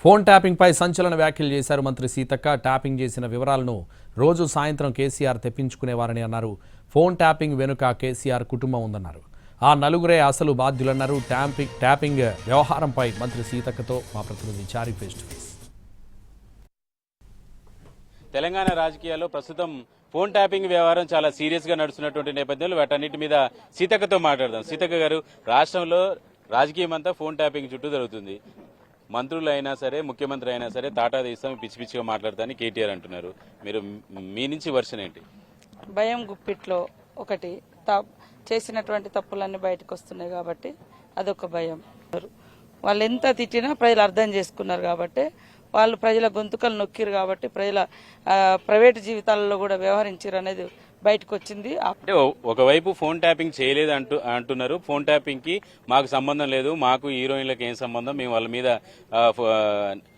Phone tapping పై సంచలన వ్యాఖ్యలు చేశారు మంత్రి సీతక్క. ట్యాపింగ్ చేసిన వివరాలను రోజు సాయంత్రం కేసీఆర్ తెప్పించుకునేవారని అన్నారు. ఫోన్ ట్యాపింగ్ వెనుక కేసీఆర్ కుటుంబం ఉందన్నారు. ఆ నలుగురే అసలు బాధ్యులన్నారు. ట్యాపింగ్ వ్యవహారంపై మంత్రి సీతక్కతో మా ప్రతినిధి చారి ఫేస్ టు ఫేస్. తెలంగాణ రాజకీయాల్లో ప్రస్తుతం ఫోన్ ట్యాపింగ్ వ్యవహారం చాలా సీరియస్ గా నడుస్తున్నటువంటి నేపథ్యంలో వాటన్నిటి మీద సీతక్కతో మాట్లాడదాం. సీతక్క గారు, రాష్ట్రంలో రాజకీయం అంతా ఫోన్ ట్యాపింగ్ చుట్టూ జరుగుతుంది. మంత్రులు అయినా సరే, ముఖ్యమంత్రి అయినా సరే తాటా తీస్తాం, పిచ్చి పిచ్చిగా మాట్లాడతాని కేటీఆర్ అంటున్నారు. మీరు మీ నుంచి వర్షన్ ఏంటి? భయం గుప్పిట్లో ఒకటి చేసినటువంటి తప్పులన్నీ బయటకు వస్తున్నాయి కాబట్టి అదొక భయం. వాళ్ళు ఎంత తిట్టినా ప్రజలు అర్థం చేసుకున్నారు కాబట్టి, వాళ్ళు ప్రజల గొంతుకలు నొక్కిరు కాబట్టి, ప్రజల ప్రైవేటు జీవితాలలో కూడా వ్యవహరించారు అనేది బయటకు వచ్చింది. అంటే ఒకవైపు ఫోన్ ట్యాపింగ్ చేయలేదు అంటున్నారు. ఫోన్ ట్యాపింగ్ కి మాకు సంబంధం లేదు, మాకు హీరోయిన్లకు ఏం సంబంధం, మేము వాళ్ళ మీద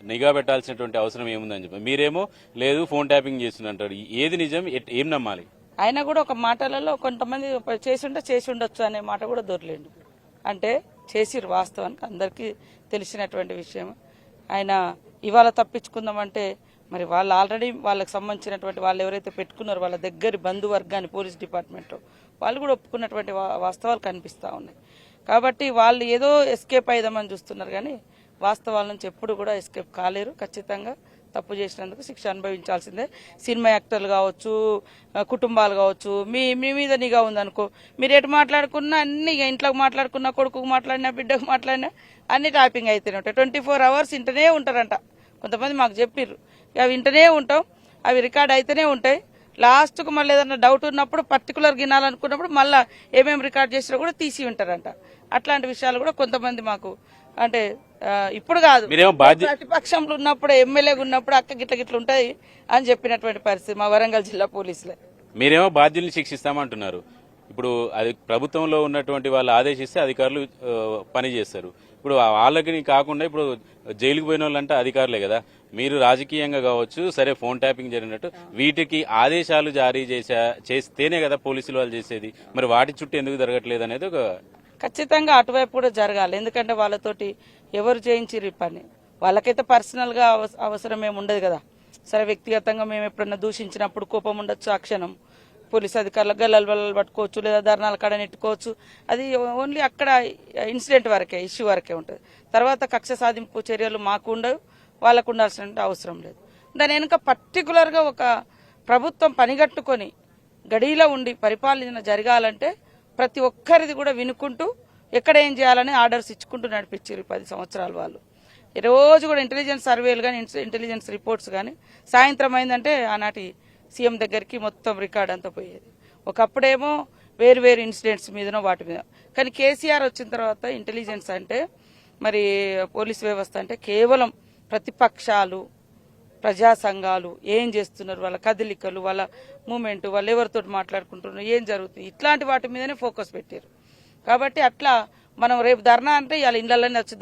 నిఘా పెట్టాల్సినటువంటి అవసరం ఏముందని చెప్పి, మీరేమో లేదు ఫోన్ ట్యాపింగ్ చేస్తుందంటారు. ఏది నిజం, ఏం నమ్మాలి? ఆయన కూడా ఒక మాటలలో కొంతమంది చేసి ఉండొచ్చు అనే మాట కూడా దొరలేండు. అంటే చేసిరు, వాస్తవానికి అందరికీ తెలిసినటువంటి విషయం. ఆయన ఇవాళ తప్పించుకుందామంటే మరి వాళ్ళు ఆల్రెడీ వాళ్ళకి సంబంధించినటువంటి వాళ్ళు ఎవరైతే పెట్టుకున్నారో వాళ్ళ దగ్గర బంధువర్గాన్ని పోలీస్ డిపార్ట్మెంట్లో వాళ్ళు కూడా ఒప్పుకున్నటువంటి వాస్తవాలు కనిపిస్తూ ఉన్నాయి. కాబట్టి వాళ్ళు ఏదో ఎస్కేప్ అయిదామని చూస్తున్నారు కానీ వాస్తవాల నుంచి ఎప్పుడు కూడా ఎస్కేప్ కాలేరు. ఖచ్చితంగా తప్పు చేసినందుకు శిక్ష అనుభవించాల్సిందే. సినిమా యాక్టర్లు కావచ్చు, కుటుంబాలు కావచ్చు, మీ మీద నిఘా ఉందనుకో, మీరు ఎటు మాట్లాడుకున్నా అన్ని ఇంట్లోకి మాట్లాడుకున్నా, కొడుకుకు మాట్లాడినా, బిడ్డకు మాట్లాడినా అన్ని ట్యాపింగ్ అయితేనే ఉంటాయి. 24 hours ఇంటనే ఉంటారంట. కొంతమంది మాకు చెప్పిర్రు, అవి వింటనే ఉంటాం, అవి రికార్డ్ అయితేనే ఉంటాయి. లాస్ట్కు మళ్ళీ ఏదన్నా డౌట్ ఉన్నప్పుడు పర్టికులర్ గినాలనుకున్నప్పుడు మళ్ళీ ఏమేమి రికార్డ్ చేసినా కూడా తీసి ఉంటారంట. అట్లాంటి విషయాలు కూడా కొంతమంది మాకు, అంటే ఇప్పుడు కాదు, ప్రతిపక్షంలో ఉన్నప్పుడు, ఎమ్మెల్యేగా ఉన్నప్పుడు అక్క గిట్ల గిట్ల ఉంటాయి అని చెప్పినటువంటి పరిస్థితి మా వరంగల్ జిల్లా పోలీసులే. మీరేమో బాధ్యుల్ని శిక్షిస్తామంటున్నారు. ఇప్పుడు అది ప్రభుత్వంలో ఉన్నటువంటి వాళ్ళు ఆదేశిస్తే అధికారులు పని చేస్తారు. ఇప్పుడు వాళ్ళకి కాకుండా ఇప్పుడు జైలుకు పోయిన వాళ్ళంటే అధికారులే కదా. మీరు రాజకీయంగా కావచ్చు, సరే ఫోన్ ట్యాపింగ్ జరిగినట్టు వీటికి ఆదేశాలు జారీ చేస్తేనే కదా పోలీసులు వాళ్ళు చేసేది. మరి వాటి చుట్టూ ఎందుకు జరగట్లేదు అనేది ఒక ఖచ్చితంగా అటువైపు కూడా జరగాలి. ఎందుకంటే వాళ్ళతోటి ఎవరు చేయించిరు ఈ పని, వాళ్ళకైతే పర్సనల్ గా అవసరం ఏమి ఉండదు కదా. సరే వ్యక్తిగతంగా మేము ఎప్పుడన్నా దూషించినప్పుడు కోపం ఉండొచ్చు, ఆ క్షణం పోలీస్ అధికారులకు గల్లలు బల్లలు పట్టుకోవచ్చు, లేదా ధర్నాల కాడ నెట్టుకోవచ్చు. అది ఓన్లీ అక్కడ ఇన్సిడెంట్ వరకే, ఇష్యూ వరకే ఉంటుంది. తర్వాత కక్ష సాధింపు చర్యలు మాకు ఉండవు, వాళ్ళకు ఉండాల్సిన అవసరం లేదు. దాని వెనుక పర్టికులర్గా ఒక ప్రభుత్వం పనిగట్టుకొని గడిలో ఉండి పరిపాలన జరగాలంటే ప్రతి ఒక్కరిది కూడా వినుకుంటూ ఎక్కడ ఏం చేయాలని ఆర్డర్స్ ఇచ్చుకుంటూ నడిపించారు 10 సంవత్సరాలు వాళ్ళు. రోజు కూడా ఇంటెలిజెన్స్ సర్వేలు కానీ, ఇంటెలిజెన్స్ రిపోర్ట్స్ కానీ, సాయంత్రం అయిందంటే ఆనాటి సీఎం దగ్గరికి మొత్తం రికార్డ్ అంతా పోయేది. ఒకప్పుడేమో వేరు ఇన్సిడెంట్స్ మీదనో వాటి మీద. కానీ కేసీఆర్ వచ్చిన తర్వాత ఇంటెలిజెన్స్ అంటే, మరి పోలీస్ వ్యవస్థ అంటే కేవలం ప్రతిపక్షాలు, ప్రజా సంఘాలు ఏం చేస్తున్నారు, వాళ్ళ కదలికలు, వాళ్ళ మూమెంట్, వాళ్ళు ఎవరితో మాట్లాడుకుంటున్నారు, ఏం జరుగుతుంది, ఇట్లాంటి వాటి మీదనే ఫోకస్ పెట్టారు. కాబట్టి అట్లా మనం రేపు ధర్నా అంటే వాళ్ళ ఇళ్లలోనే వచ్చి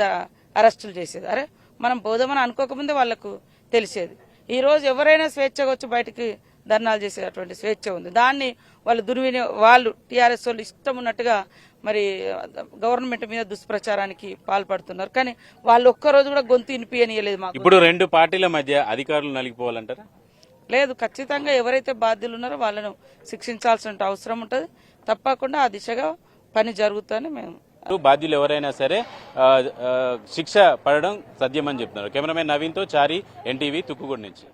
అరెస్టులు చేసేది. అరే మనం పోదామని అనుకోకముందే వాళ్లకు తెలిసేది. ఈ రోజు ఎవరైనా స్వేచ్ఛగా వచ్చి బయటికి ధర్నాలు చేసేటువంటి స్వేచ్ఛ ఉంది. దాన్ని వాళ్ళు టీఆర్ఎస్ వాళ్ళు ఇష్టం ఉన్నట్టుగా మరి గవర్నమెంట్ మీద దుష్ప్రచారానికి పాల్పడుతున్నారు. కానీ వాళ్ళు ఒక్కరోజు కూడా గొంతు వినిపియనీయలేదు మాకు. ఇప్పుడు 2 పార్టీల మధ్య అధికారులు నలిగిపోవాలంటారా? లేదు, ఖచ్చితంగా ఎవరైతే బాధ్యులు ఉన్నారో వాళ్ళను శిక్షించాల్సిన అవసరం ఉంటుంది. తప్పకుండా ఆ దిశగా పని జరుగుతుందని మేము. బాధ్యులు ఎవరైనా సరే శిక్ష పడడం సత్యమని చెప్తున్నారు. కెమెరామెన్ నవీన్తో చారి, ఎన్టీవీ, తుక్కుగూడ నుంచి.